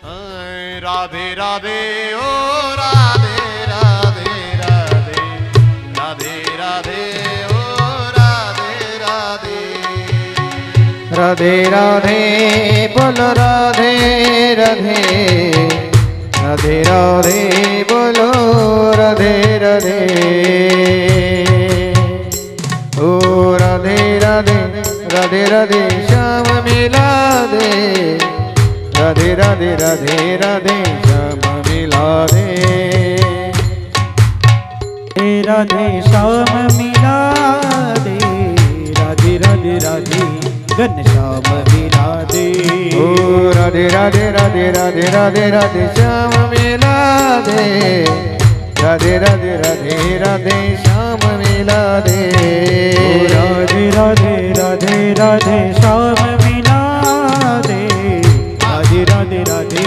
राधे राधे ओ राधे राधे राधे राधे राधे ओ राधे राधे राधे राधे बोलो राधे राधे राधे राधे बोलो राधे राधे ओ राधे राधे राधे राधे श्याम मिला दे राधे राधे राधे राधे श्याम मिला दे राधे श्याम मिला दे राधे राधे राधे घनश्याम मिला दे ओ राधे राधे राधे राधे राधे राधे श्याम मिला दे राधे राधे राधे राधे श्याम मिला दे राधे राधे राधे राधे श्याम मिला दे राधे राधे राधे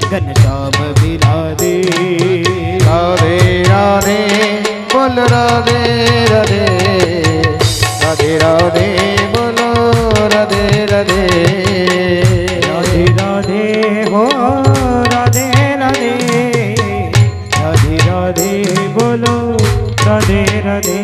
घनश्याम मिला दे राधे राधे बोल राधे राधे राधे राधे बोलो राधे राधे राधे राधे हो राधे राधे राधे राधे बोलो राधे राधे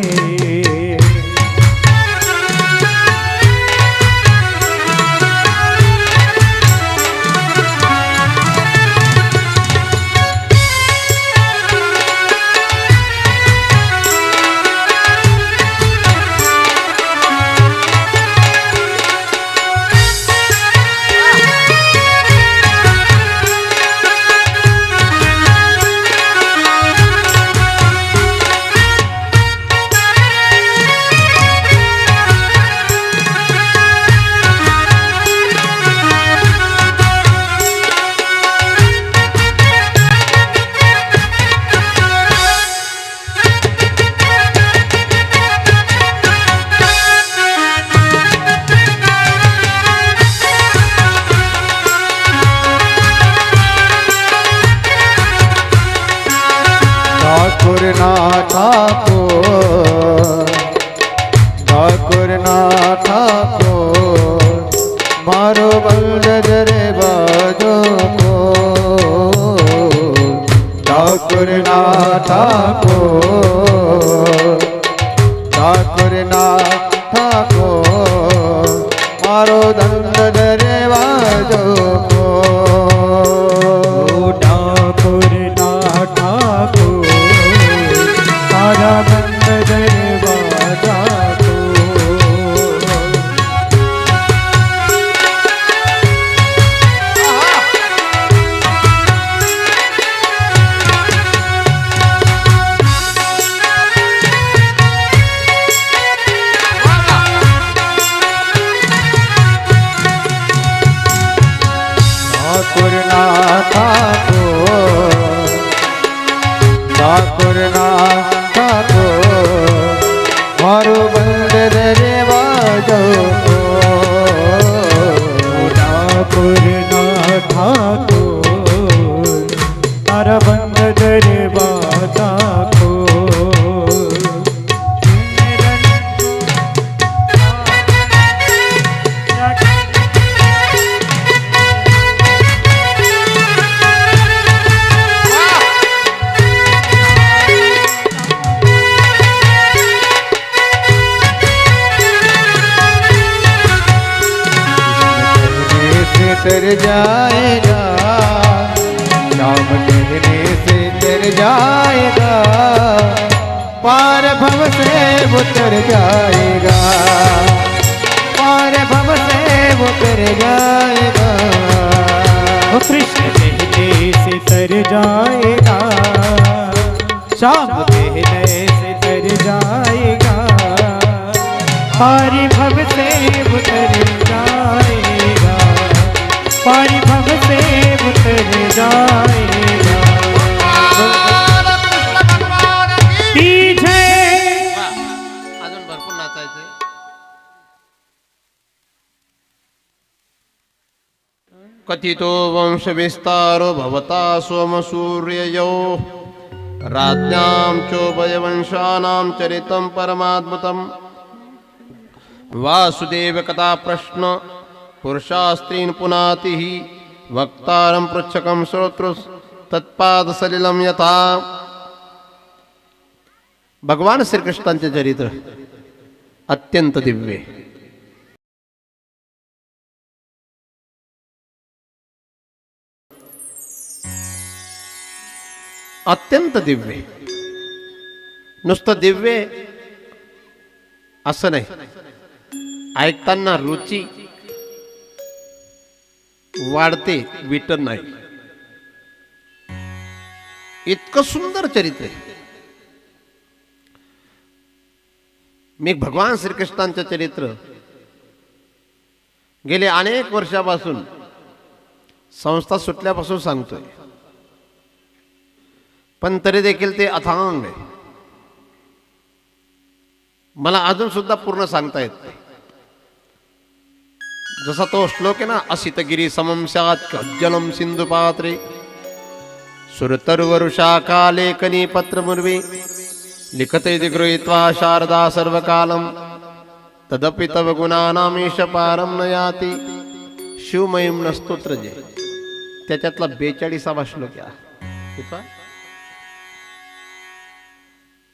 ठाकुर ना ठाकुर ठाकुर ना ठाकुर मारो बंदर रे बाजो को ठाकुर ना ठाकुर ठाकुर ना ठाकुर मारो दंड रे बाजो को ठाकुर ना ठाकुर तारा बंद दरवाजा को ठाकुर ना ठाकुर ठाकुर ना ठाकुर मारो बंद रे बाजो ठाकुर ना ठाकुर तारा बंद दरवाजा को तर जाएगा शाम कहने से तर जाएगा पार भव से उतर जाएगा पार भव से उतर जाएगा वो कृष्ण कहने से तर जाएगा श्याम कहने से तर जाएगा पारी भव से उतर जाएगा पारी भव से उतर जाएगा की जय अजून भरपूर नाचायचंय कथितो वंश विस्तारो भवता सोमसूर्ययो राज्ञां चोभयवंशानां चरितं परमाद्भुतम् वासुदेव कथा प्रश्न पुरुषास्त्रीन् पुनातिः वक्तारं पृच्छकं श्रोत्रु तत्पाद सलिलं यथा. भगवान श्रीकृष्णांचे चरित्र अत्यंत दिव्य. अत्यंत दिव्य. नुसतं दिव्य असं नाही, ऐकताना रुची वाढते, विटर नाही. इतकं सुंदर चरित्र आहे. मी भगवान श्रीकृष्णांचं चरित्र गेले अनेक वर्षापासून संस्था सुटल्यापासून सांगतोय, पण तरी देखील ते अथांग आहे. मला अजून सुद्धा पूर्ण सांगता येत नाही. जसा तो श्लोक आहे ना, असितगिरी समम स्यात् कज्जलं सिंधु पात्रे सुरतरुवरुषा काले कनी पत्रमुर्वी लिखते गृहीत्वा शारदा सर्वकालम तदपि तव गुणानामीश पारम न याति शिवमयीम न स्तोत्र. जे त्याच्यातला 42वा श्लोक आहे.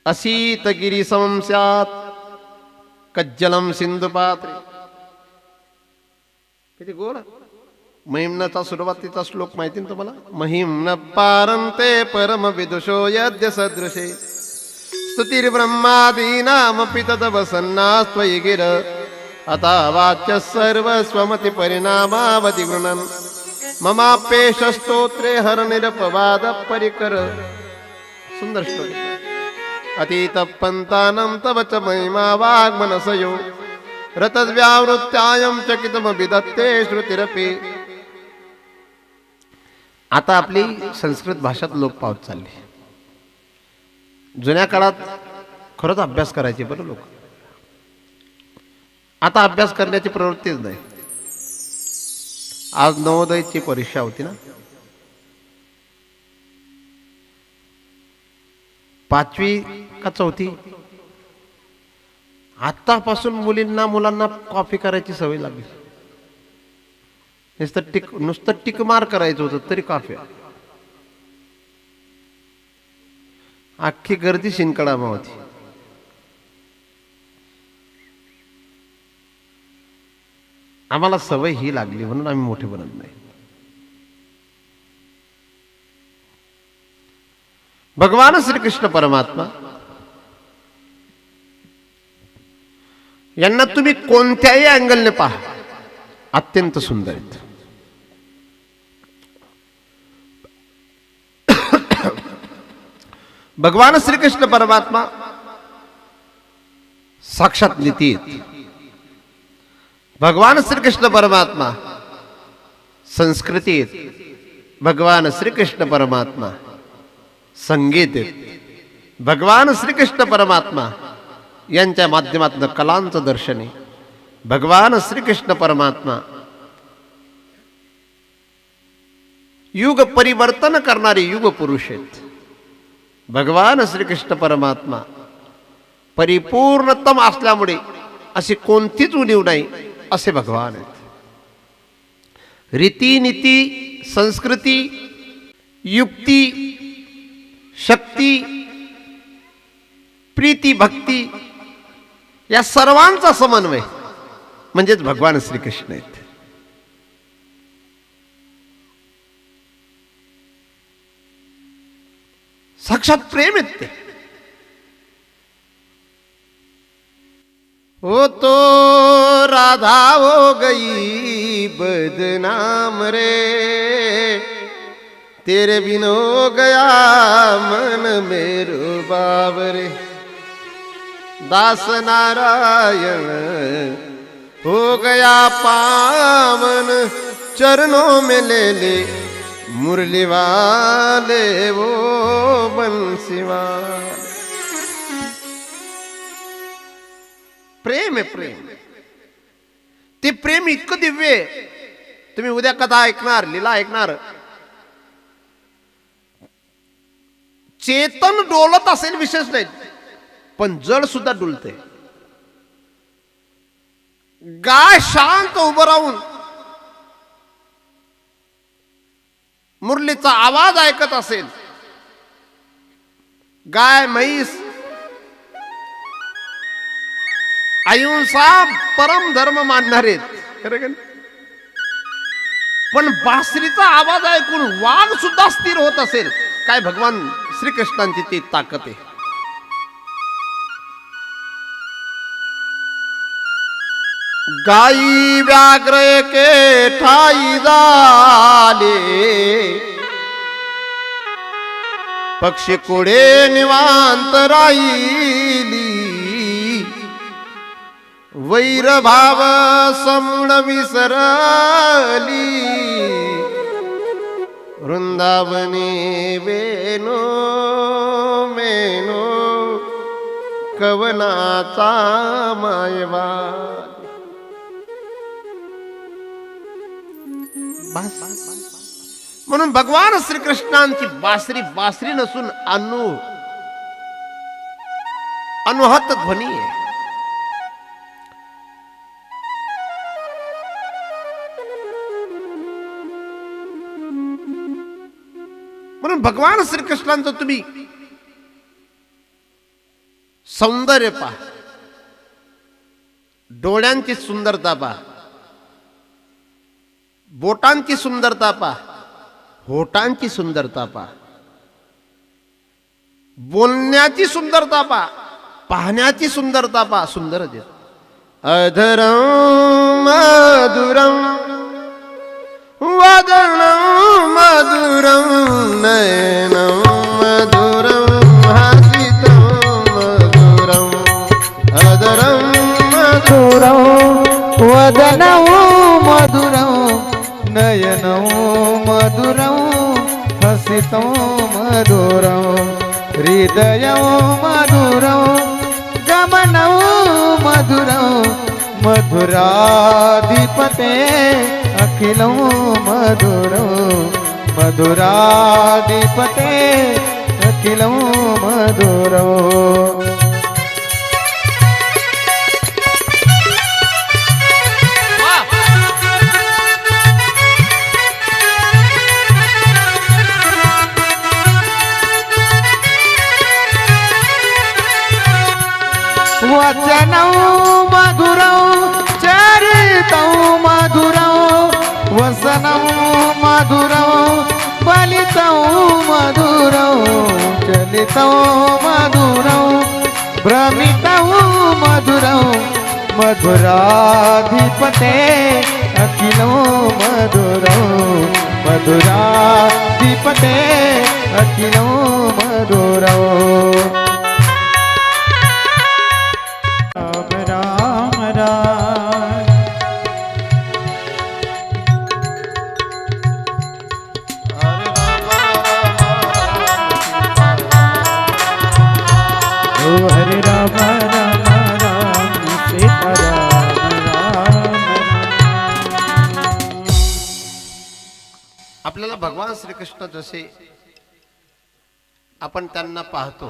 असितगिरी समम स्यात् कज्जलं सिंधु पात्रे. किती गोड. महिम्नचा सुरुवातीचा श्लोक माहिती ना तुम्हाला. महिम्न पारंते परम विदुषो यद्य सदृशे स्तुतिर्ब्रह्मादीनामपि तदवसन्नास्त्वयि गिर अता वाच्य सर्वस्वमति परिणामावधि गृणन् ममापेश स्तोत्रे हर निरपवाद परिकर. सुंदर श्लोक. अतीत पंतानं तव च महिमा वाग्मनसयो रतद्व्यावृत्यायं चकितमभिदत्ते श्रुतिरपि. आता आपली संस्कृत भाषा लोप पावत चालली. जुन्या काळात खरंच अभ्यास करायचे बरं लोक. आता अभ्यास करण्याची प्रवृत्तीच नाही. आज नवोदयची परीक्षा होती ना, 5वी का 4थी. आतापासून मुलांना कॉपी करायची सवय लागली. नुसतं टिक मार करायचं होतं तरी कॉफी. अख्खी गर्दी शिंकडामा होती. आम्हाला सवय ही लागली म्हणून आम्ही मोठे बनत नाही. भगवान श्रीकृष्ण परमात्मा यांना तुम्ही कोणत्याही अँगलने पहा, अत्यंत सुंदर आहेत. भगवान श्रीकृष्ण परमात्मा साक्षात नीती आहेत. भगवान श्रीकृष्ण परमात्मा संस्कृती आहेत. भगवान श्रीकृष्ण परमात्मा संगीत आहेत. भगवान श्रीकृष्ण परमात्मा यांच्या माध्यमातून कलांचं दर्शन आहे. भगवान श्रीकृष्ण परमात्मा युग परिवर्तन करणारे युग पुरुष आहेत. भगवान श्रीकृष्ण परमात्मा परिपूर्णतम असल्यामुळे अशी कोणतीच उणीव नाही असे भगवान आहेत. रीतीनीती, संस्कृती, युक्ती, शक्ती, प्रीती, भक्ती या सर्वांचा समन्वय म्हणजेच भगवान श्रीकृष्ण आहेत. साक्षात प्रेम आहेत ते. वो तो राधा हो गई बदनाम रे, तेरे बिन हो गया मन मेरो बाबरे. दास नारायण हो गया पावन, चरणों में ले ले मुरली वाले वो बंसी वाले. प्रेम आहे प्रेम. ते प्रेम इतकं दिव्य आहे. तुम्ही उद्या कथा ऐकणार, लीला ऐकणार, चेतन डोलत असेल विशेष नाही, पण जड सुद्धा डुलते. गाय शांत उभं राहून मुरलीचा आवाज ऐकत असेल, गाय म्हैस अहिंसा परम धर्म मानणारे, खरं का नाही? पण बासरीचा आवाज ऐकून वाघ सुद्धा स्थिर होत असेल, काय भगवान श्रीकृष्णांची ती ताकद आहे. गाई व्याघ्र के ठाई झाले, पक्षी कोडे निवांत राहिली, वैर भाव समूळ विसरली, वृंदावनी वेणू मेनू कवनाचा मायवा. म्हणून भगवान श्रीकृष्णांची बासरी बासरी नसून अनुहत ध्वनी आहे. म्हणून भगवान श्रीकृष्णांचं तुम्ही सौंदर्य पहा, डोळ्यांची सुंदरता पहा, बोटांची सुंदरता पहा, होटांची सुंदरता पहा, बोलण्याची सुंदरता पहा, पाहण्याची सुंदरता पहा. सुंदर आहे. अधरं मधुरं वदनं मधुरं नयनं मधुरं हसितं मधुरं अधरं मधुरं वदनं मधुरं नयनं मधुरं हसितं मधुरं हृदयं मधुरं गमनं मधुरं मधुराधिपते अखिलं मधुरं मधुराधिपते अखिलं मधुरं. वचनं मधुरं चरितं मधुरं वसनं मधुरं फलितं मधुरं चलितं मधुरं भ्रमितं मधुरं मधुराधिपते अखिलं मधुरं मधुराधिपते अखिलं मधुरं. आपल्याला भगवान श्रीकृष्ण जसे आपण त्यांना पाहतो,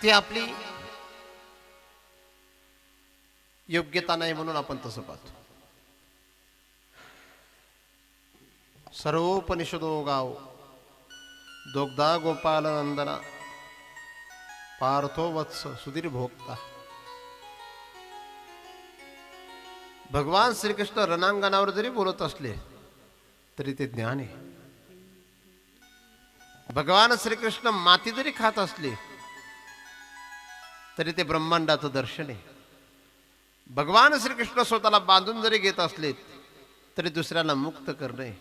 ते आपली योग्यता नाही म्हणून आपण तसं पाहतो. सर्वोपनिषदो गाव दोग्धा गोपाल नंदना पार्थो वत्स सुधीर भोक्ता. भगवान श्रीकृष्ण रणांगणावर जरी बोलत असले तरी ते ज्ञान आहे. भगवान श्रीकृष्ण माती जरी खात असले तरी ते ब्रह्मांडाचं दर्शन आहे. भगवान श्रीकृष्ण स्वतःला बांधून जरी घेत असले तरी दुसऱ्याला मुक्त करणे.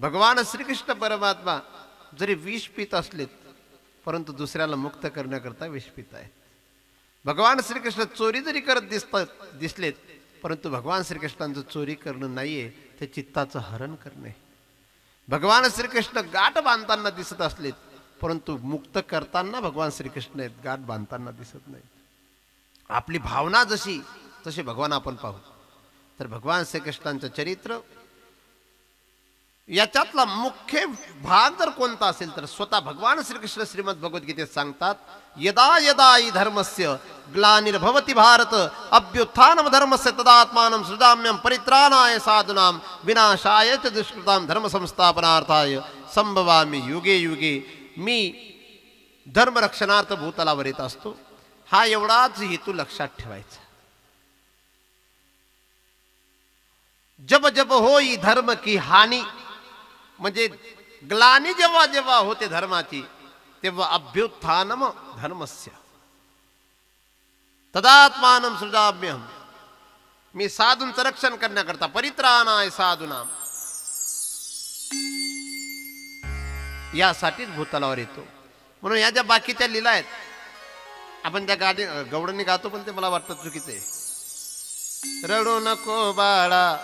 भगवान श्रीकृष्ण परमात्मा जरी विष पित असलेत परंतु दुसऱ्याला मुक्त करण्याकरता विष पित आहेत. भगवान श्रीकृष्ण चोरी जरी करत दिसलेत परंतु भगवान श्रीकृष्णांचं चोरी करणं नाहीये, ते चित्ताचं हरण करणे. भगवान श्रीकृष्ण गाठ बांधताना दिसत असलेत परंतु मुक्त करताना भगवान श्रीकृष्ण आहेत, गाठ बांधताना दिसत नाहीत. आपली भावना जशी तसे भगवान आपण पाहू तर भगवान श्रीकृष्णांचं चरित्र याच्यातला मुख्य भाग जर कोणता असेल तर स्वतः भगवान श्रीकृष्ण श्रीमद भगवद्गीतेत सांगतात, यदा यदा हि धर्मस्य ग्लानिर्भवति भारत अभ्युत्थानम धर्मस्य तदात्मानं सृजाम्यहं परित्राणाय साधूनां विनाशाय च दुष्कृतां धर्म संस्थापनार्थाय संभवामि युगे युगे. मी धर्मरक्षणार्थ भूतलावर येत असतो. हा एवढाच हेतू लक्षात ठेवायचा. जब जब होई धर्म की हानी, म्हणजे ग्लानी जेव्हा जेव्हा होते धर्माची तेव्हा अभ्युत्थानम धर्मस्य तदात्मानं सृजाम्यहं, मी साधूंचं रक्षण करण्याकरता परित्राणाय साधूनाम यासाठीच भूतलावर येतो. म्हणून या ज्या बाकीच्या लीला आहेत आपण त्या गवळणी गातो, पण ते मला वाटतं चुकीचं आहे. रडू नको बाळा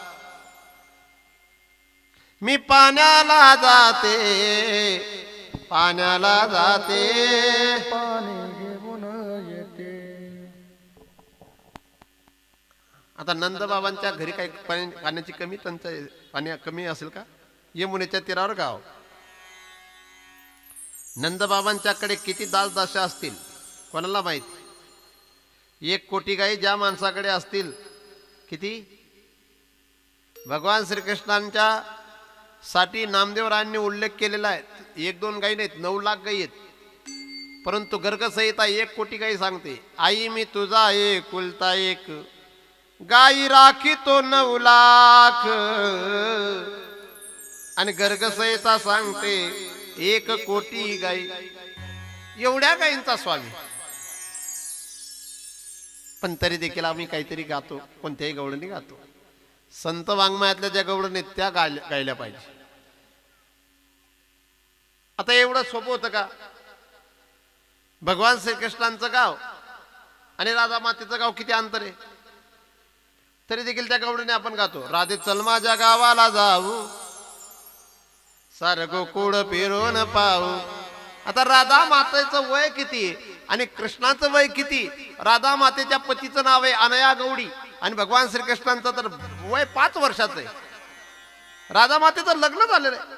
मी पाण्याला जाते, पाण्याला जाते. पाणी घेऊन येते. आता नंदबाबांच्या घरी काही पाण्याची कमी टंचाई, पाणी कमी असेल का? यमुनेच्या तीरावर गाव. नंदबाबांच्याकडे किती दासदास्या असतील कोणाला माहित? 1 कोटी गाई ज्या माणसाकडे असतील, किती? भगवान श्रीकृष्णांच्या साठी नामदेवरायांनी उल्लेख केलेला आहे. 1-2 गाई नाहीत, 9 लाख गाई आहेत. परंतु गर्गसंहिता 1 कोटी गाई सांगते. आई मी तुझा एकुलता एक, गाई राखी तो 9 लाख. आणि गर्गसंहिता सांगते 1 कोटी गाई. एवढ्या गाईंचा स्वामी. पण तरी देखील आम्ही काहीतरी गातो, कोणत्याही गवळणी गातो. संत वाङ्मयातल्या ज्या गवळणी त्या गायल्या पाहिजे. आता एवढं सोपं होतं का? भगवान श्रीकृष्णांचं गाव आणि राधा मातेचं गाव किती अंतर आहे, तरी देखील त्या गवळणी आपण गातो. राधे चल माझ्या गावाला जाऊ, सार गोकुळ फिरून पाहू. आता राधा मातेचं वय किती आणि कृष्णाचं वय किती? राधा मातेच्या पतीचं नाव आहे अनया गौडी आणि भगवान श्रीकृष्णांचं तर वय 5 वर्षाचं आहे. राधा मातेचं लग्न झालेलं आहे,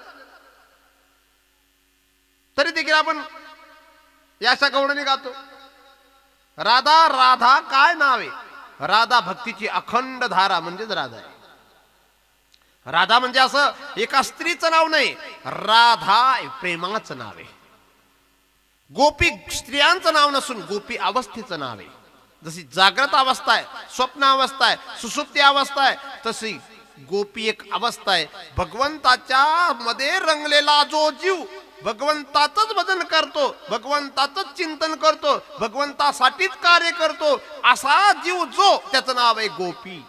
तरी देखील आपण याच्या गवळणी गातो. राधा राधा काय नाव आहे? राधा भक्तीची अखंड धारा म्हणजेच राधा आहे. राधा म्हणजे असं एका स्त्रीचं नाव नाही, राधा प्रेमाचं नाव आहे. गोपी स्त्रियांचं नाव नसून गोपी अवस्थेचं नाव आहे. जशी जागृत अवस्था आहे, स्वप्न अवस्था आहे, सुसुप्ती अवस्था आहे, तशी गोपी एक अवस्था आहे. भगवंताच्या मध्ये रंगलेला जो जीव भगवंताचंच भजन करतो, भगवंताचंच चिंतन करतो, भगवंतासाठीच कार्य करतो, असा जीव जो, त्याचं नाव आहे गोपी.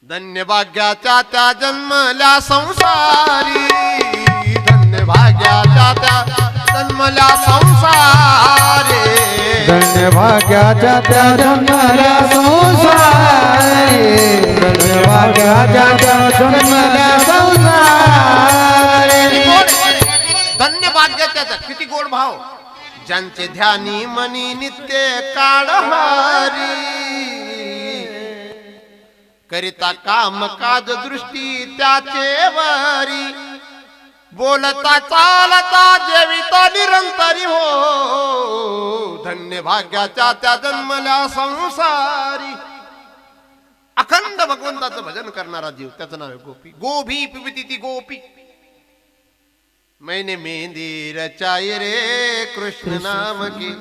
धन्य भाग्याच्या त्या जन्मल्या संसारी, धन्य भाग्याच्या त्या जन्मल्या संसारी, धन्य भाग्याच्या त्या जन्मल्या संसारी, धन्य भाग्याच्या त्या जन्मल्या संसारी. धन्य भाग्याच्या किती गोड भाव. ज्यांचे ध्यानी मनी नित्य काळहारी, करिता काम काज दृष्टी त्याचे वारी, बोलता चालता जेविता निरंतरी हो. धन्य भाग्याच्या त्या जन्मल्या संसारी. अखंड भगवंताचं भजन करणारा जीव, त्याचं नाव आहे गोपी. गोभी पिबती ती गोपी. मैंने मेहंदी रचाई रे कृष्ण नाम की,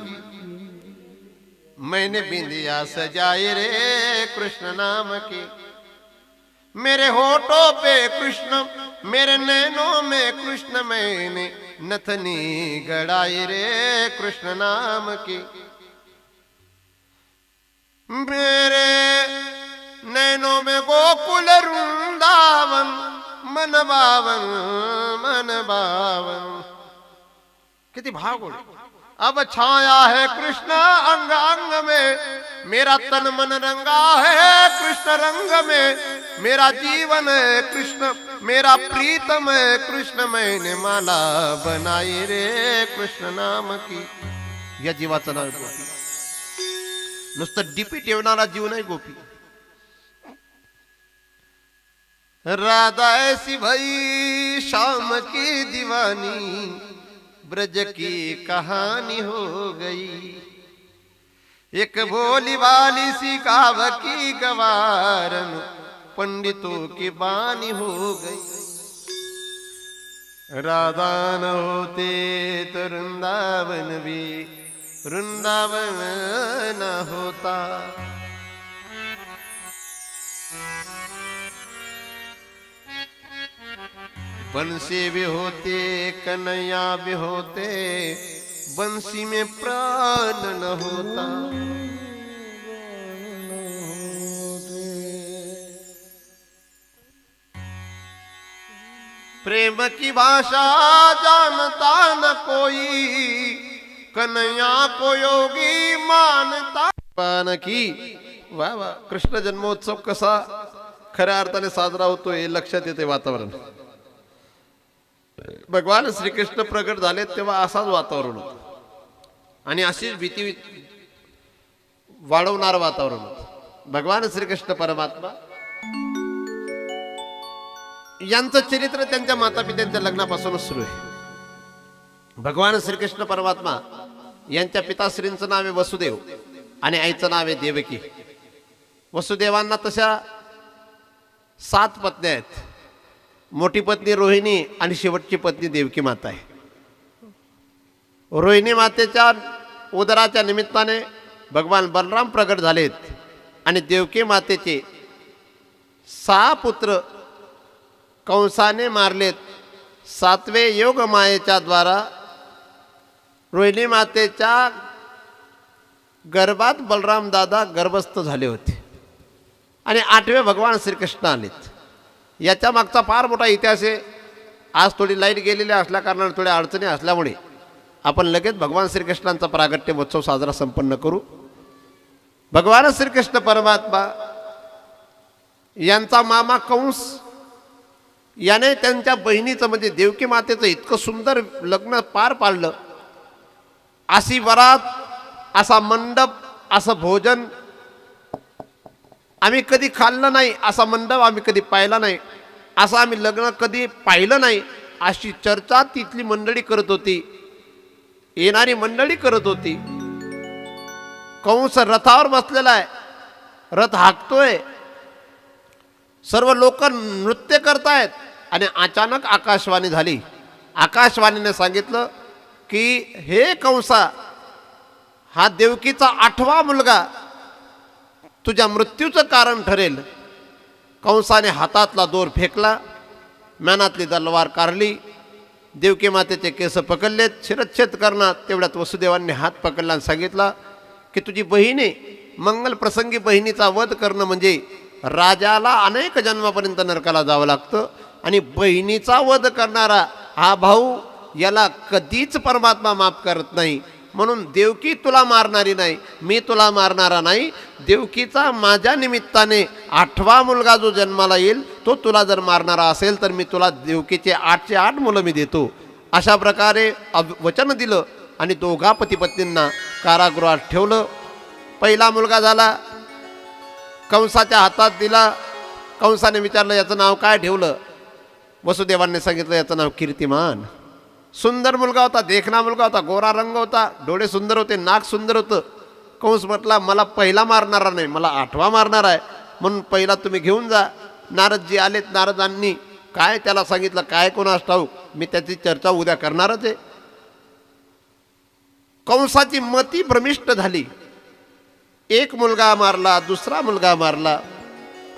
मैंने बिंदिया सजाई रे कृष्ण नाम की. मेरे होठों पे कृष्ण, मेरे नैनों में कृष्ण, मैंने नथनी गड़ाई रे कृष्ण नाम की. मेरे नैनों में गोकुल वृंदावन, मन बावन मन बावन. किती भाव गोड. अब छाया है कृष्ण अंग अंग में, मेरा तन मन रंगा है कृष्ण रंग में. मेरा जीवन है कृष्ण, मेरा प्रीतम है कृष्ण, मैंने माला बनाई रे कृष्ण नाम की. या जीवाचं नाव गोपी. नुसतं डीपी ठेवणारा जीव नाही गोपी. राधा ऐसी भई शाम की दीवानी, ब्रज की कहानी हो गई। एक भोली वाली सी काव की गवारन, पंडितों की बानी हो गई। राधा न होते तो वृंदावन भी वृंदावन न होता। बंसी भी होते कन्हैया भी होते, बंसी में प्राण न होता। प्रेम की भाषा जानता न कोई, कन्हैया को योगी मानता। पान की वा वा, कृष्ण जन्मोत्सव कसा खऱ्या अर्थाने साजरा होतो हे लक्षात येते वातावरण। भगवान श्रीकृष्ण प्रगट झाले तेव्हा असाच वातावरण होतं आणि अशीच भीती वाढवणार वातावरण होतं। भगवान श्रीकृष्ण परमात्मा यांचं चरित्र त्यांच्या मातापित्यांच्या लग्नापासूनच सुरू आहे। भगवान श्रीकृष्ण परमात्मा यांच्या पिताश्रींचं नाव आहे वसुदेव आणि आईचं नाव आहे देवकी। वसुदेवांना तशा 7 पत्नी आहेत। मोठी पत्नी रोहिणी आणि शेवटची पत्नी देवकी माता आहे। रोहिणी मातेच्या उदराच्या निमित्ताने भगवान बलराम प्रगट झालेत आणि देवकी मातेचे 6 पुत्र कंसाने मारलेत। 7वे योग मायेच्या द्वारा रोहिणी मातेच्या गर्भात बलराम दादा गर्भस्थ झाले होते आणि 8वे भगवान श्रीकृष्ण आलेत। याच्या मागचा फार मोठा इतिहास आहे। आज थोडी लाईट गेलेली असल्या कारणाने थोड्या अडचणी असल्यामुळे आपण लगेच भगवान श्रीकृष्णांचा प्रागट्य महोत्सव साजरा संपन्न करू। भगवान श्रीकृष्ण परमात्मा यांचा मामा कंस याने त्यांच्या बहिणीचं म्हणजे देवकी मातेचं इतकं सुंदर लग्न पार पाडलं। अशी वरात, असा मंडप, असं भोजन आम्ही कधी खाल्लं नाही, असा मंडप आम्ही कधी पाहिला नाही, असं आम्ही लग्न कधी पाहिलं नाही, अशी चर्चा तिथली मंडळी करत होती, येणारी मंडळी करत होती। कंस रथावर बसलेला आहे, रथ हाकतोय, सर्व लोक नृत्य करतायत आणि अचानक आकाशवाणी झाली। आकाशवाणीने सांगितलं की हे कंसा, हा देवकीचा 8वा मुलगा तुझ्या मृत्यूचं कारण ठरेल। कंसाने हातातला दोर फेकला, मनातली तलवार काढली, देवकी मातेचे केस पकडलेत, शिरच्छेद करणार। तेवढ्यात वसुदेवांनी हात पकडला आणि सांगितलं की तुझी बहिणी, मंगल प्रसंगी बहिणीचा वध करणं म्हणजे राजाला अनेक जन्मापर्यंत नरकाला जावं लागतं आणि बहिणीचा वध करणारा हा भाऊ याला कधीच परमात्मा माफ करत नाही। म्हणून देवकी तुला मारणारी नाही, मी तुला मारणारा नाही। देवकीचा माझ्या निमित्ताने 8वा मुलगा जो जन्माला येईल तो तुला जर मारणारा असेल तर मी तुला देवकीचे 8चे 8 मुलं मी देतो। अशा प्रकारे वचन दिलं आणि दोघा पती पत्नींना कारागृहात ठेवलं। पहिला मुलगा झाला, कंसाच्या हातात दिला। कंसाने विचारलं याचं नाव काय ठेवलं? वसुदेवांनी सांगितलं याचं नाव कीर्तिमान। सुंदर मुलगा होता, देखणा मुलगा होता, गोरा रंग होता, डोळे सुंदर होते, नाक सुंदर होतं। कंस म्हटला मला पहिला मारणारा नाही, मला 8वा मारणारा आहे, म्हणून पहिला तुम्ही घेऊन जा। नारदजी आलेत, नारदांनी काय त्याला सांगितलं काय कोणास ठाऊक, मी त्याची चर्चा उद्या करणारच आहे। कंसाची मती भ्रमिष्ट झाली, एक मुलगा मारला, दुसरा मुलगा मारला,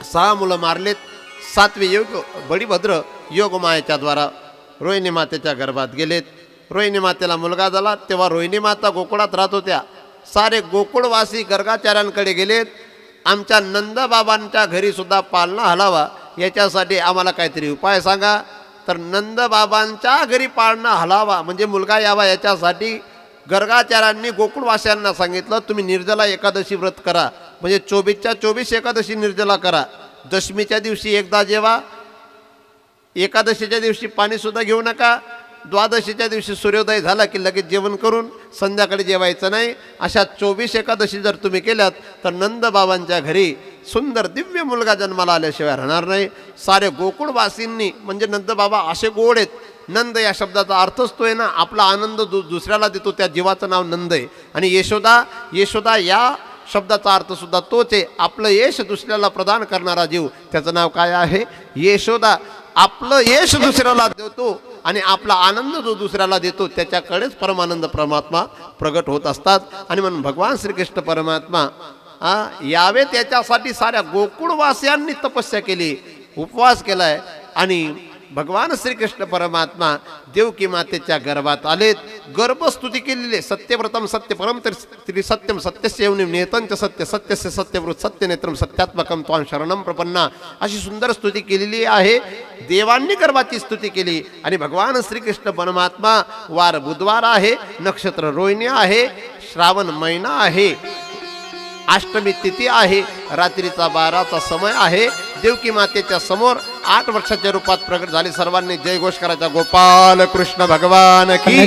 6 मुलं मारलेत। 7वे योग बळीभद्र योगमायेच्या द्वारा रोहिणी मातेच्या गर्भात गेलेत। रोहिणी मातेला मुलगा झाला तेव्हा रोहिणी माता गोकुळात राहत होत्या। सारे गोकुळवासी गर्गाचार्यांकडे गेलेत, आमच्या नंदबाबांच्या घरी सुद्धा पाळणा हलावा याच्यासाठी आम्हाला काहीतरी उपाय सांगा। तर नंदबाबांच्या घरी पाळणा हलावा म्हणजे मुलगा यावा याच्यासाठी गर्गाचार्यांनी गोकुळवासियांना सांगितलं तुम्ही निर्जला एकादशी व्रत करा, म्हणजे 24च्या 24 एकादशी निर्जला करा। दशमीच्या दिवशी एकदा जेवा, एकादशीच्या दिवशी पाणी सुद्धा घेऊ नका, द्वादशीच्या दिवशी सूर्योदय झाला की लगेच जेवण करून संध्याकाळी जेवायचं नाही। अशा 24 एकादशी जर तुम्ही केल्यात तर नंदबाबांच्या घरी सुंदर दिव्य मुलगा जन्माला आल्याशिवाय राहणार नाही. सारे गोकुळवासींनी म्हणजे नंदबाबा असे गोड आहेत. नंद या शब्दाचा अर्थच तो आहे ना, आपला आनंद दुसऱ्याला देतो, त्या जीवाचं नाव नंद आहे. आणि यशोदा या शब्दाचा अर्थ सुद्धा तोच आहे, आपलं यश दुसऱ्याला प्रदान करणारा जीव, त्याचं नाव काय आहे? यशोदा. आपलं यश दुसऱ्याला देतो आणि आपला आनंद जो दुसऱ्याला देतो त्याच्याकडेच परमानंद परमात्मा प्रगट होत असतात. आणि म्हणून भगवान श्रीकृष्ण परमात्मा यावे त्याच्यासाठी साऱ्या गोकुळवासियांनी तपस्या केली, उपवास केलाय. आणि भगवान श्रीकृष्ण परमात्मा देवकी मातेच्या गर्भात आलेत, गर्भस्तुती केलेली. सत्यव्रतम सत्य परम त्रिसत्यम सत्यस्य योनिम नियतंच सत्य सत्यस्य सत्यव्रत सत्यनेत्रम सत्यात्मकम त्वां शरणम प्रपन्ना, अशी सुंदर स्तुती केलेली आहे. देवांनी गर्भाची स्तुती केली. आणि भगवान श्रीकृष्ण परमात्मा वार बुधवार आहे, नक्षत्र रोहिणी आहे, श्रावण महिना आहे, अष्टमी तिथी आहे, रात्रीचा 12चा समय आहे. देवकी मातेच्या समोर 8 वर्षाच्या रूपात प्रगट झाले. सर्वांनी जय घोष करायचा. गोपाल कृष्ण भगवान की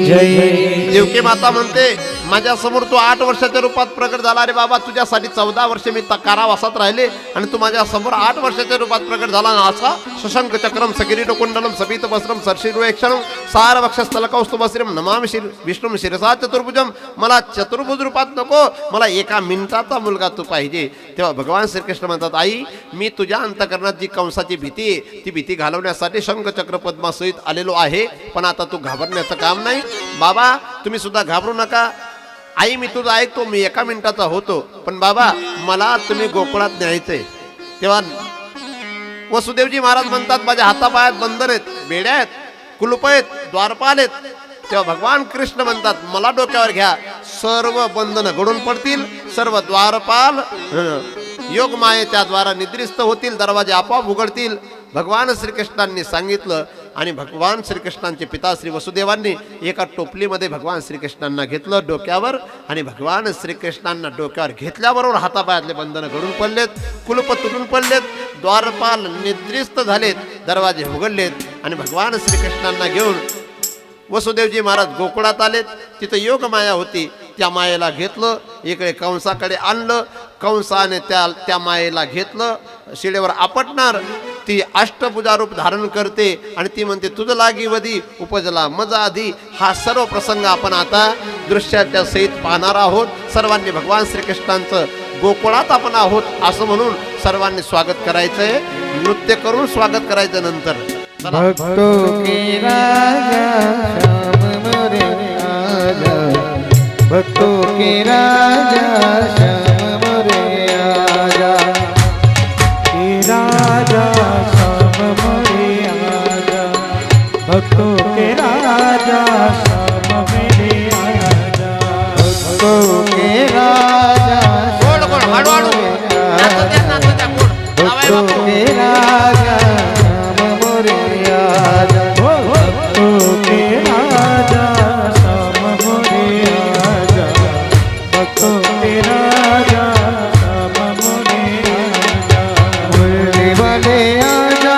जय. देवकी माता म्हणते, माझ्या समोर तू 8 वर्षाच्या रूपात प्रगट झाला. अरे बाबा, तुझ्यासाठी 14 वर्षे मी कारावासात राहिले आणि तू माझ्या समोर 8 वर्षाच्या रूपात प्रगट झाला. असा शशंक चक्रम सकिरीट कुंडलम सपीत वस्त्रम सरशिरुक्षणम सार वक्षस्थल कौस्तुभश्रीम नमामि विष्णू शिरसा चतुर्भुजम. मला चतुर्भुज रूपात नको, मला एका मिनिटाचा मुलगा तू पाहिजे. तेव्हा भगवान श्रीकृष्ण म्हणतात, आई मी तुझ्या अंतकरणात जी कंसाची भीती आहे ती भीती घालवण्यासाठी शंख चक्र पद्मासहित आलेलो आहे. पण आता तू घाबरण्याचं काम नाही. बाबा तुम्ही सुद्धा घाबरू नका. आई मी तुझं ऐकतो, मी एका मिनिटाचा होतो, पण बाबा मला तुम्ही गोकुळात न्यायचंय. तेव्हा वसुदेवजी महाराज म्हणतात, माझ्या हातापायात बंधन आहेत, बेड्या आहेत, कुलूप आहेत, द्वारपाल आहेत. तेव्हा भगवान कृष्ण म्हणतात, मला डोक्यावर घ्या, सर्व बंधन घडून पडतील, सर्व द्वारपाल योग मायेच्या द्वारा निद्रिस्त होतील, दरवाजे आपोआप उघडतील. भगवान श्रीकृष्णांनी सांगितलं. आणि भगवान श्रीकृष्णांचे पिता श्री वसुदेवांनी एका टोपलीमध्ये भगवान श्रीकृष्णांना घेतलं डोक्यावर. आणि भगवान श्रीकृष्णांना डोक्यावर घेतल्याबरोबर हातापायातले बंधनं घडून पडलेत, कुलूप तुटून पडलेत, द्वारपाल निद्रिस्त झालेत, दरवाजे उघडलेत. आणि भगवान श्रीकृष्णांना घेऊन वसुदेवजी महाराज गोकुळात आलेत. तिथं योग माया होती, त्या मायेला घेतलं, इकडे कंसाकडे आणलं. कंसाने त्या मायेला घेतलं, शिडेवर आपटणार. ती अष्टभुजा रूप धारण करते आणि ती म्हणते, तुझं लागी वधी उपजला मजा आधी. हा सर्व प्रसंग आपण आता दृश्याच्या सहित पाहणार आहोत. सर्वांनी भगवान श्रीकृष्णांचं गोकुळात आपण आहोत असं म्हणून सर्वांनी स्वागत करायचंय, नृत्य करून स्वागत करायचं. नंतर भक्तों के राजा श्याम मोरे आजा, भक्तों के राजा श्याम मोरे आजा, हे राजा श्याम मोरे आजा, भक्तों के राजा श्याम मेरे आजा, भक्तों के राजा गोड गोड हळूहळू भक्तों के राजा श्याम मोरे आजा, भक्तों के राजा श्याम मोरे आजा, भक्तों के राजा श्याम मोरे आजा, मुरली वाले आजा,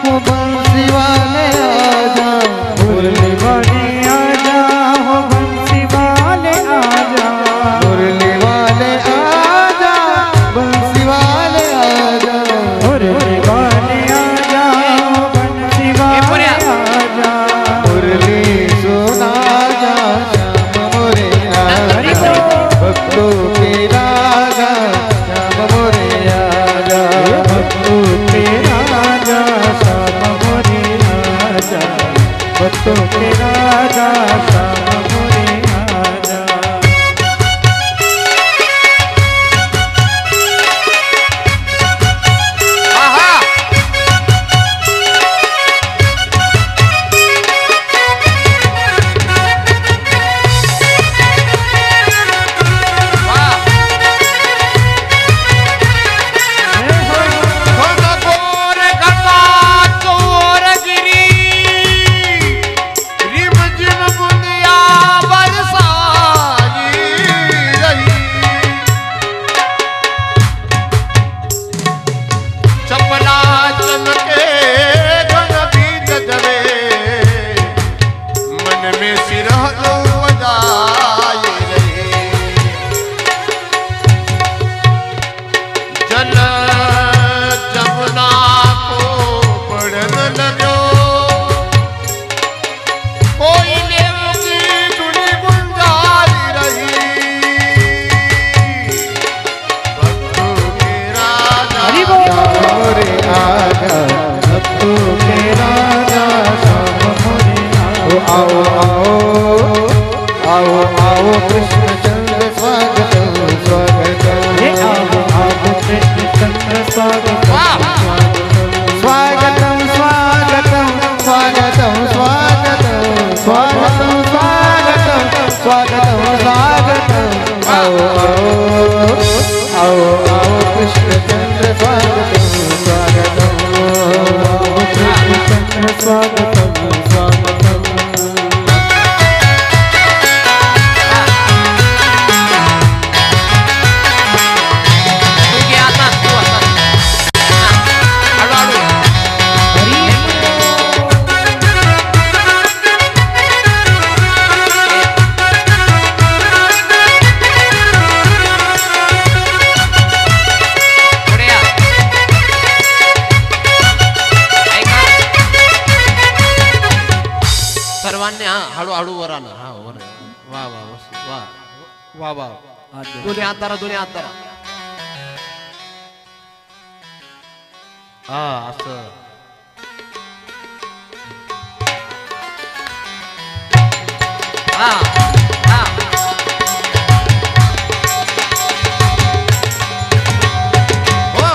वो बंसी वाले आजा, मुरली वाले आजा, हो बंसी वाले आजा, मुरली वाले आजा, बंसी वाले आजा, मुरली वाले आजा, हो बंसी वाले आजा, मुरली सुना जा श्याम मोरे आजा, भक्तों के राजा श्याम मोरे आजा, भक्तों के राजा श्याम मोरे आजा, भक्तों के राजा श्याम मोरे आजा. रिम झिम बुंदी आओ आओ आओ आओ कृष्णचंद्र स्वागतम स्वागतम हे आओ आओ कृष्ण चंद्र स्वागतम स्वागतम स्वागतम स्वागतम स्वागतम स्वागतम स्वागतम स्वागतम स्वागतम आओ आओ आओ आओ कृष्णचंद्र स्वागतम स्वागतम आओ कृष्ण चंद्र स्वागतम स्वागतम तू घे आता, तू आता. हळूहळू. पुढे या. ऐका. सर्वांनी हळूहळू वर आणा. वर वा वा वा वा वा. दोन्ही हात धरा, दोन्ही हात धरा. असं. हा हा. हो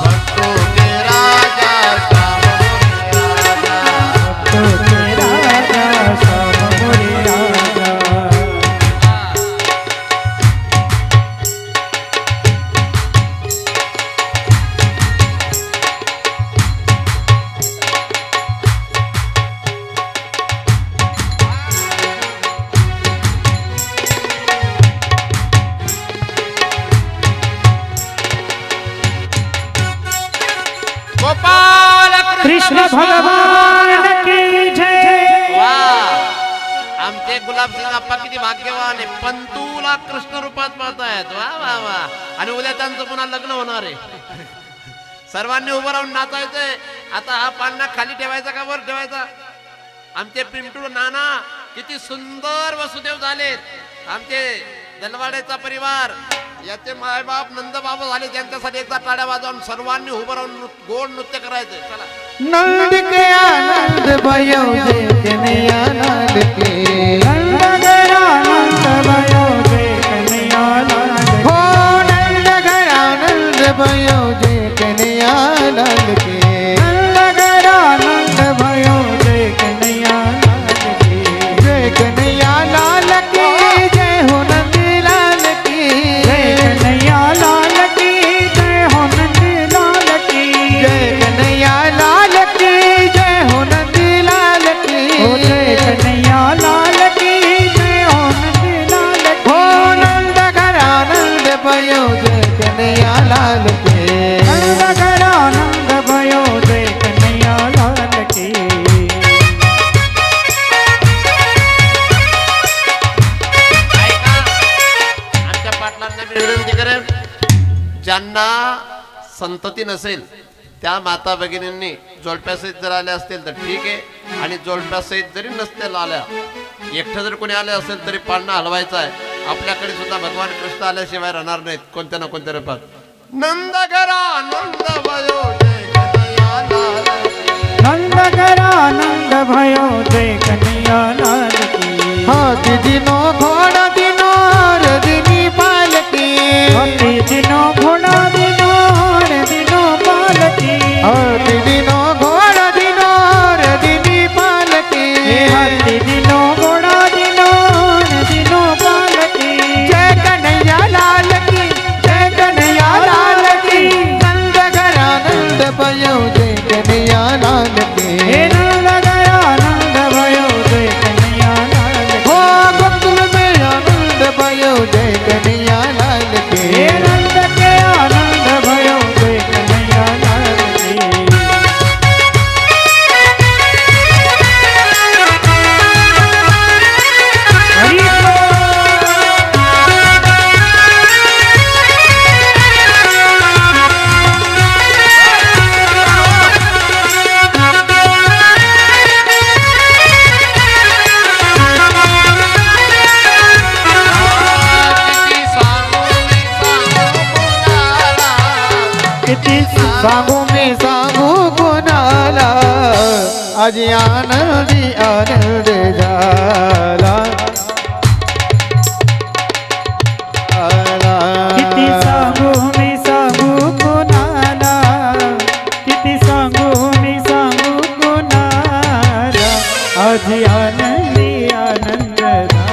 भक्तों के राजा श्याम तो तेरा राजा श्याम मोरे राजा गोपाल कृष्ण भगवान की जय आमचे गुलाबसिंग अप्पा किती भाग्यवान आहे. पंतूला कृष्ण रूपात पाहतायत. वा वा वा. आणि उद्या त्यांचं पुन्हा लग्न होणार आहे. सर्वांनी उभं राहून नाचायचंय. आता हा पाळणा खाली ठेवायचा का वर ठेवायचा? आमचे पिंटू नाना किती सुंदर वसुदेव झालेत. आमचे दलवाड्याचा परिवार याचे मायबाप नंदबाबा झाले. त्यांच्यासाठी एकदा टाळ्या वाजवून सर्वांनी उभं राहून गोड नृत्य करायचंय. चला. नंद के आनंद भयो जय कन्हैया लाल के नंद आनंद भयो जय कन्हैया लाल हो नंद आनंद भयो जय कन्हैया लाल के नंद आनंद भयो जय कन्हैया लाल की जय कन्हैया लाल की जय हो नंद लाल की जय कन्हैया लाल की जय हो नंद लाल की जय कन्हैया लाल की जय हो नंद लाल की ओ जय कन्हैया लाल की जय हो नंद लाल हो की नंद आनंद भयो जय कन्हैया लाल के नंद आनंद भयो जय कन्हैया लाल की ऐका. आमच्या पाटलांना मी विनंती करेन, ज्यांना संतती नसेल त्या माता भगिनींनी जोडप्यासहित जर आल्या असतील तर ठीक आहे. आणि जोडप्यासहित जरी नसतील आल्या, एकटं जर कोणी आले असेल तरी पाळणा हलवायचा आहे. आपल्याकडे सुद्धा भगवान कृष्ण आल्याशिवाय राहणार नाहीत कोणत्या ना कोणत्या रूपात. नंद घरा नंद भयो जय कन्हैया लाल की. नंद भयो जय कन्हैया लाल की हाथी दिनो घोड़ा दिनो रजनी पालकी हाथी दिनो घोड़ा दिनो रे दिनो पालकी हाथी दिनो घोड़ा दिनो रजनी पालकी हाथी दिनो घोड़ा दिनो रे दिनो पालकी जय कन्हैया लाल की जय कन्हैया लाल की नंद घरा नंद भयो जय कन्हैया लाल की हे नंद आनंद भयो जय कन्हैया लाल हो गोकुल में आनंद भयो जय कन्हैया लाल की हे नंद के आनंद भयो जय कन्हैया लाल की हरि किती सांगू मी सांगू कुणाला. किती सांगू मी सांगू कुणाला आज आनंदी आनंद झाला किती सांगू मी सांगू कोणाला, किती सांगू मी सांगू कोणाला, आज आनंदी आनंद झाला,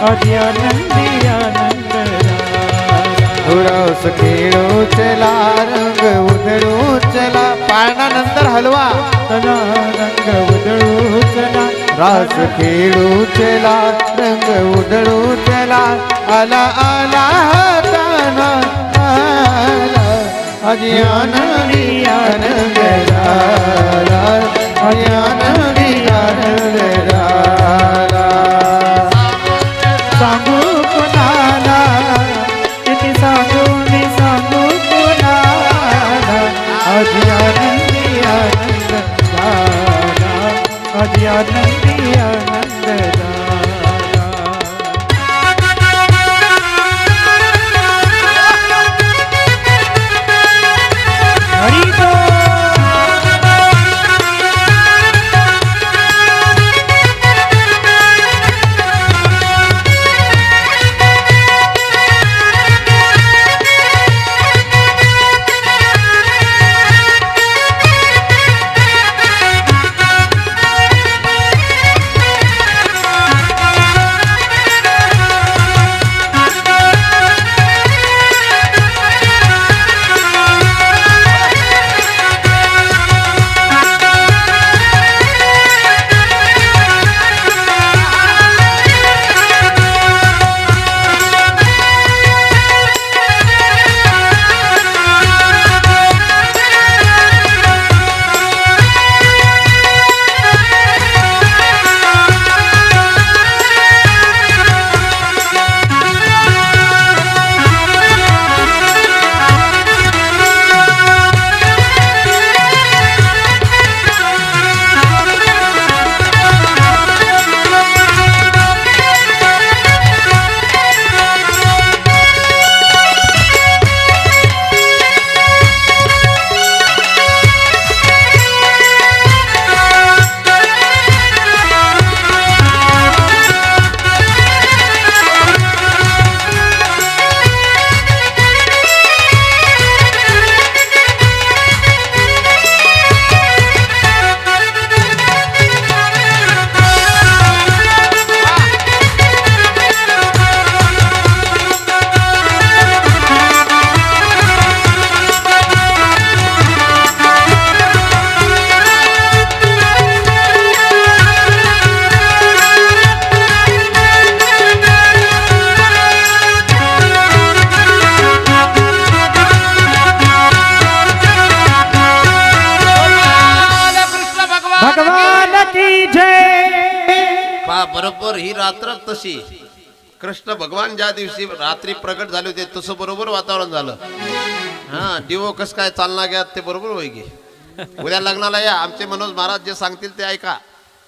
आज आनंदी आनंद झाला. उरास खेळू चला रंग उधळू चला पाळणानंतर हलवा चला रंग उधळू चला, रास खेळू चला रंग उधळू चला आला आला हाताना आला आज आनंदी आनंद झाला आज आनंदी आनंद झाला. सांगू कोणाला, किती सांगू मी सांगू कोणाला, आज आनंदी आनंद झाला, आज आनंदी आनंद झाला. हरी बोल. भगवान की जय. पहा बरोबर ही रात्र तशी कृष्ण भगवान ज्या दिवशी रात्री प्रकट झाले होते तसं बरोबर वातावरण झालं. हा दिवो कस काय चालना घ्या ते बरोबर होई गे. उद्या लग्नाला या आमचे मनोज महाराज जे सांगतील ते ऐका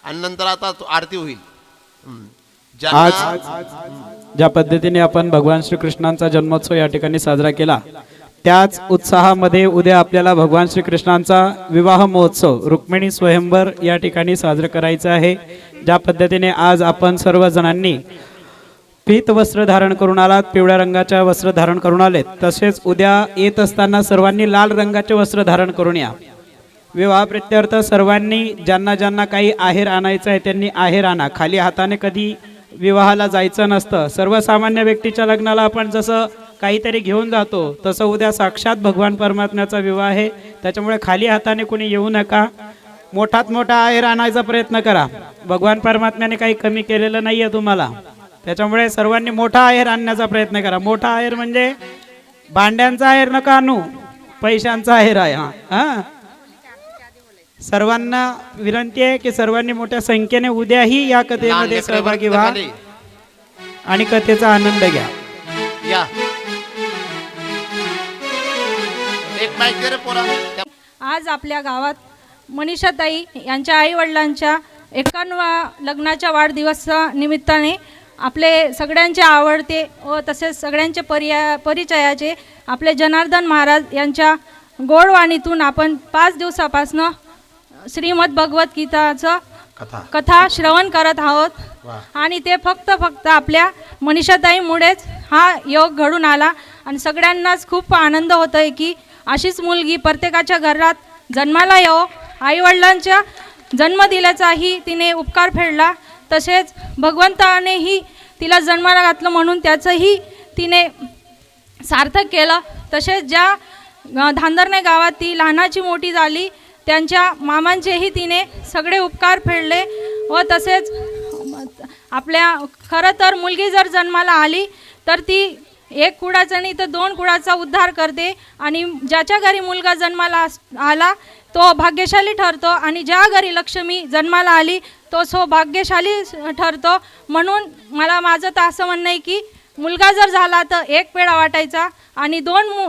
आणि नंतर आता आरती होईल. ज्यांना ज्या पद्धतीने आपण भगवान श्रीकृष्णांचा जन्मोत्सव या ठिकाणी साजरा केला त्याच उत्साहामध्ये उद्या आपल्याला भगवान श्रीकृष्णांचा विवाह महोत्सव रुक्मिणी स्वयंवर या ठिकाणी साजरा करायचा आहे. ज्या पद्धतीने आज आपण सर्व जणांनी पीत वस्त्र धारण करून आलात, पिवळ्या रंगाच्या वस्त्र धारण करून आलेत, तसेच उद्या येत असताना सर्वांनी लाल रंगाचे वस्त्र धारण करून या. विवाह प्रित्यर्थ सर्वांनी ज्यांना ज्यांना काही आहेर आणायचं आहे त्यांनी आहेर आणा. खाली हाताने कधी विवाहाला जायचं नसतं. सर्वसामान्य व्यक्तीच्या लग्नाला आपण जसं काहीतरी घेऊन जातो तसं उद्या साक्षात भगवान परमात्म्याचा विवाह आहे. त्याच्यामुळे खाली हाताने कोणी येऊ नका. मोठात मोठा आहेर आणायचा प्रयत्न करा. भगवान परमात्म्याने काही कमी केलेलं नाही आहे तुम्हाला. त्याच्यामुळे सर्वांनी मोठा आहेर आणण्याचा प्रयत्न करा. मोठा आहेर म्हणजे भांड्यांचा आहेर नका आणू, पैशांचा आहेर आहे. हां, सर्वांना विनंती आहे की सर्वांनी मोठ्या संख्येने उद्याही या कथेमध्ये सहभागी व्हा आणि कथेचा आनंद घ्या. या एक माईक दे रे पोरा. आज आपल्या गावात मनीषाताई यांच्या आईवडिलांच्या 51व्या लग्नाच्या वाढदिवसा निमित्ताने आपले सगळ्यांचे आवडते व तसेच सगळ्यांचे परिचयाचे आपले जनार्दन महाराज यांच्या गोडवाणीतून आपण 5 दिवसापासनं श्रीमद भगवद्गीताचं कथा कथा श्रवण करत आहोत. वा. आणि ते फक्त आपल्या मनीषाताईमुळेच हा योग घडून आला. आणि सगळ्यांनाच खूप आनंद होतो आहे की अशीच मुलगी प्रत्येकाच्या घरात जन्माला येवो. आईवडिलांच्या जन्म दिल्याचाही तिने उपकार फेडला. तसेच भगवंतानेही तिला जन्माला घातलं म्हणून त्याचंही तिने सार्थक केलं. तसेच ज्या धांदरणे गावात ती लहानाची मोठी झाली त्यांच्या मामांचेही तिने सगळे उपकार फेडले. व तसेच आपल्या खरं तर मुलगी जर जन्माला आली तर ती एक कुळाचा नाही तर 2 कुळाचा उद्धार करते. आणि ज्याच्या घरी मुलगा जन्माला आला तो भाग्यशाली ठरतो. आणि ज्या घरी लक्ष्मी जन्माला आली तो सौभाग्यशाली ठरतो. म्हणून माझं तर असं म्हणणं आहे की मुलगा जर झाला तर 1 पेढा वाटायचा आणि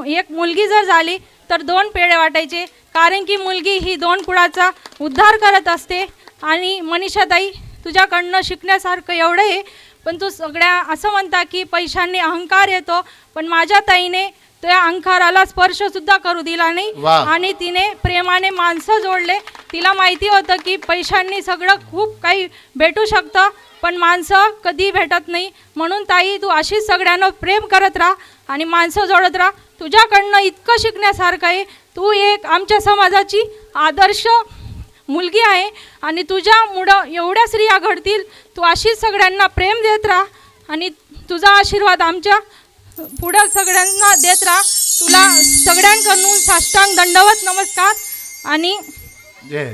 एक मुलगी जर झाली तर 2 पेढे वाटायचे. कारण की मुलगी ही 2 कुळाचा उद्धार करत असते. आणि मनीषाताई तुझ्याकडनं शिकण्यासारखं एवढं आहे. पण तू सगळ्या असं म्हणता की पैशांनी अहंकार येतो. पण माझ्या ताईने त्या अहंकाराला स्पर्शसुद्धा करू दिला नाही. वाह. आणि तिने प्रेमाने माणसं जोडले. तिला माहिती होतं की पैशांनी सगळं खूप काही भेटू शकतं पण माणसं कधी भेटत नाही. म्हणून ताई तू अशीच सगळ्यांना प्रेम करत राहा आणि माणसं जोडत राहा. तुझ्याकडनं इतकं शिकण्यासारखं आहे. तू एक आमच्या समाजाची आदर्श मुलगी आहे आणि तुझ्यामुळं एवढ्या स्त्रिया घडतील. तू अशीच सगळ्यांना प्रेम देत राहा आणि तुझा आशीर्वाद आमच्या पुढं सगळ्यांना देत राहा. तुला सगळ्यांकडून साष्टांग दंडवत नमस्कार आणि जय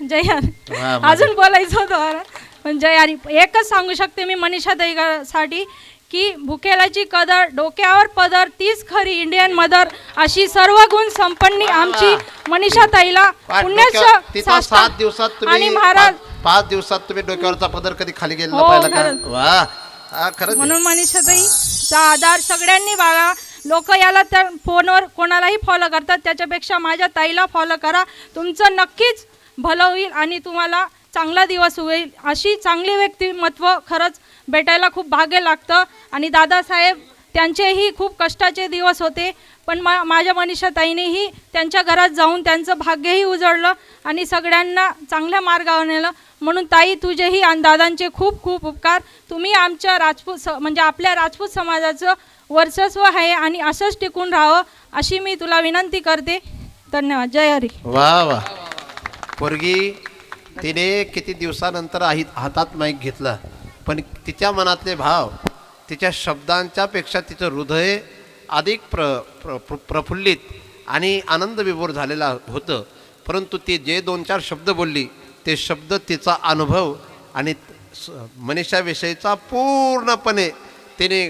जय हरी. वा, वा. अजून बोलायचं होतं मला पण जय हरी. एकच सांगू शकते मी मनीषाताईसाठी की भुकेलाची कदर डोक्यावर पदर तीच खरी इंडियन मदर अशी सर्व गुण संपन्नी आमची मनीषाताईला तिचा 7 दिवसात तुम्ही आणि महाराज 5 दिवसात तुम्ही डोक्यावरचा पदर कधी खाली गेला हो, पाहिला का? खरंच. वा हा, खरंच आहे. म्हणून मनीषाताईचा आधार सगळ्यांनी बघा. लोक याला तर फोनवर कोणालाही फॉलो करतात त्याच्यापेक्षा माझ्या ताईला फॉलो करा. तुमचं नक्कीच भलं होईल आणि तुम्हाला चांगला दिवस होईल. अशी चांगली व्यक्तिमत्व खरंच भेटायला खूप भाग्य लागतं. आणि दादासाहेब त्यांचेही खूप कष्टाचे दिवस होते पण माझ्या मनीषाताईनेही त्यांच्या घरात जाऊन त्यांचं भाग्यही उजळलं आणि सगळ्यांना चांगल्या मार्गावर नेलं. म्हणून ताई तुझेही आणि दादांचे खूप खूप उपकार. तुम्ही आमच्या राजपूत म्हणजे आपल्या राजपूत समाजाचं वर्चस्व आहे आणि असंच टिकून राहावं अशी मी तुला विनंती करते. धन्यवाद. जय हरी. वा वा. पोरगी तिने किती दिवसानंतर हातात माईक घेतला पण तिच्या मनातले भाव तिच्या शब्दांच्या पेक्षा तिचं हृदय अधिक प्रफुल्लित आणि आनंद विभोर झालेला होतं. परंतु ती जे 2-4 शब्द बोलली ते शब्द तिचा अनुभव आणि मनीषाविषयीचा पूर्णपणे तिने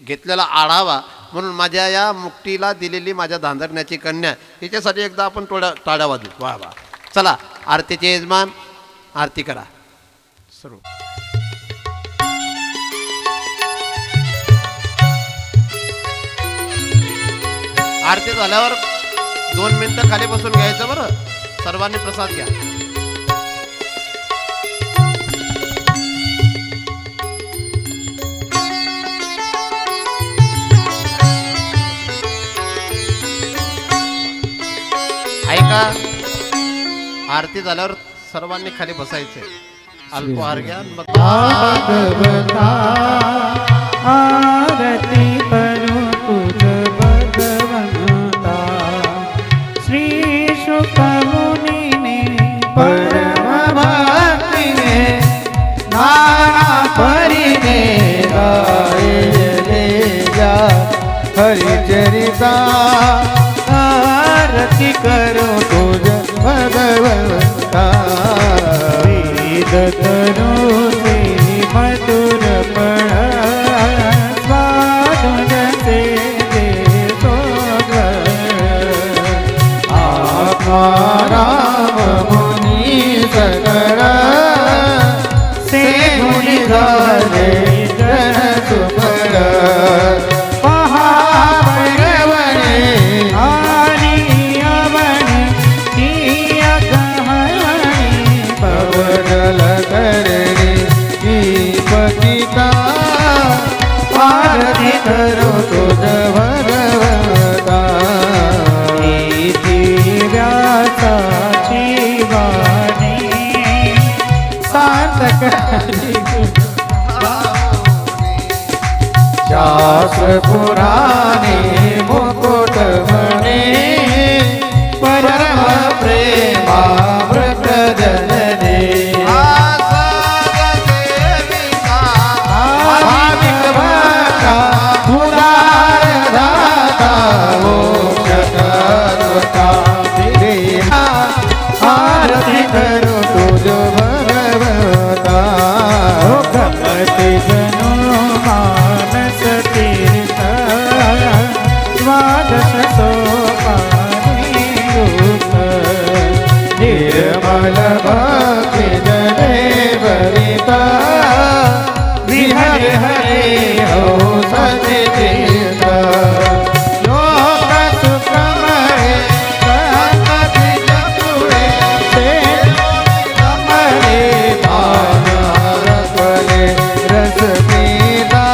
घेतलेला आढावा. म्हणून माझ्या या मुक्तीला दिलेली माझ्या धांदरण्याची कन्या हिच्यासाठी एकदा आपण टाळ्या वाजू. वा वा. चला आरतीचे यजमान आरती करा सर्व. आरती झाल्यावर 2 मिनिटं खाली बसून घ्यायचं बरं. सर्वांनी प्रसाद घ्या. ऐका आरती झाल्यावर सर्वांनी खाली बसायचे. अल्पहार घ्या. भागवता आरती करू तुझ भगवंता. श्री शुक मुनीने परम भक्तीने नाना परीने गायले जा हरिचरिता आरती करो तुझ भगवंता. वेद करू ते मधुरपण स्वादुन से दे सोग. राम मुनी सकळ से मुनी झाले जन सुफल. महाभैरवने आली अवनी किया कहणी पवनल करणे दीपकिता आरती करो तुझ भगवंता. व्यासाची शास्त्र पुराणे मुकुट मणे परम प्रेमामृत जननी भाविक भक्ता उदार दाता मोक्ष तत्वता देहा आरती करो तुझ भगवता भक्ति जनो मानस तीर्थ द्वादश सोपानी युक्त निर्मल भक्ति जने वरिता विहर हरे हो सचित लोक सुखमय संगति जपुरे ते कमरे रसले रस पीता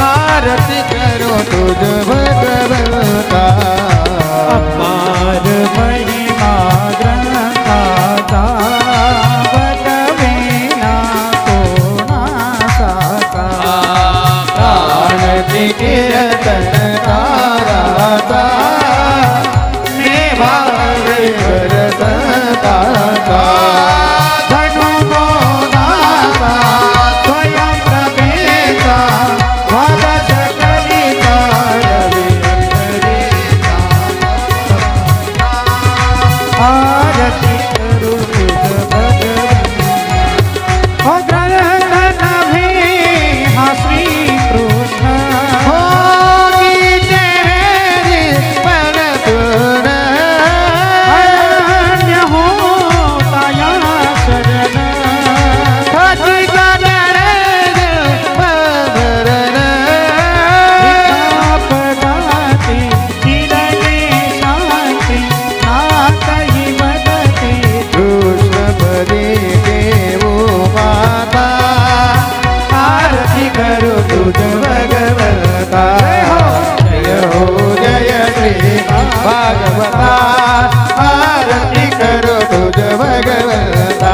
आरती करो तुझ भगवता अपार महिमा ग्रंथाचा बटविना कोणा साका आरती कीर्तन ताराता निभावे वरदाता धनु गोदाता स्वयं प्रभेता द्वादश कलिता रवि आरती करू तुझ भगवती ओ ग्रंथ नभी हा श्री कृष्ण अनन्य हो तया शरण पदाति चिरले शांति नातहि वदति आरती करो तुझ भगवता जय हो जय श्री भागवता आरती करो तुझ भगवता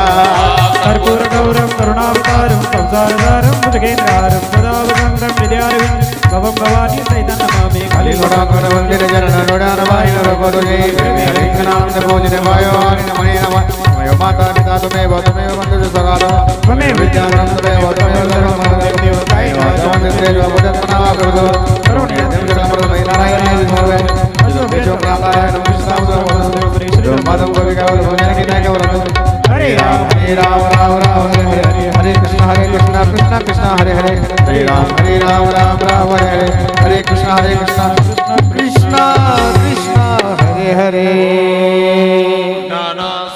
कर्पूर गौरम करुणावतारम संसारसारम भुजगेन्द्रारम सदा वसंतम विद्यारविंद भवम भवानी सहितं नमामि कालीगोडांकर मंदिर चरण रोडान वाय रघुदे हरे नाम पूजन वायो नमः नमः मयो माता पिता तुम्हें वंदे सगालो त्वमेव विद्यारं तुम्हें वंदे देवताय वंदे देव वंदना गुरु करुणे देवजनमर नारायण सर्वे जो प्राणाय नमः माधव कविगाव भजन की नाय गौरव हरे राम राम राम राम हरे हरे हरे कृष्ण कृष्ण कृष्ण हरे हरे हरे राम राम राम हरे हरे हरे कृष्ण कृष्ण कृष्ण हरे हरे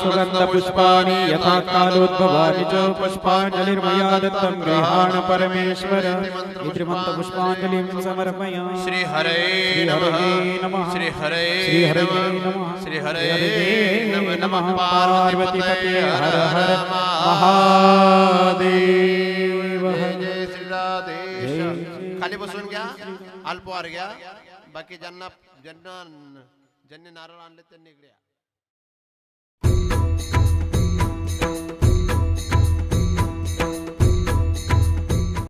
सुगंध पुष्पाणि यथा कालोद्भवानि च पुष्पाञ्जलिर्मया दत्तं गृहाण परमेश्वर इत्रिमन्त पुष्पाञ्जलिं समर्पयामि श्री हरे नमः श्री हरे श्री हरे नमः श्री हरे नमः नमः पार्वती पते हर हर महादेव जय श्री राधेश खाली बसून घ्या अल्पहार घ्या बाकी ज्यांना ज्यांनी नारळ आणले त्यांनी इकडे या.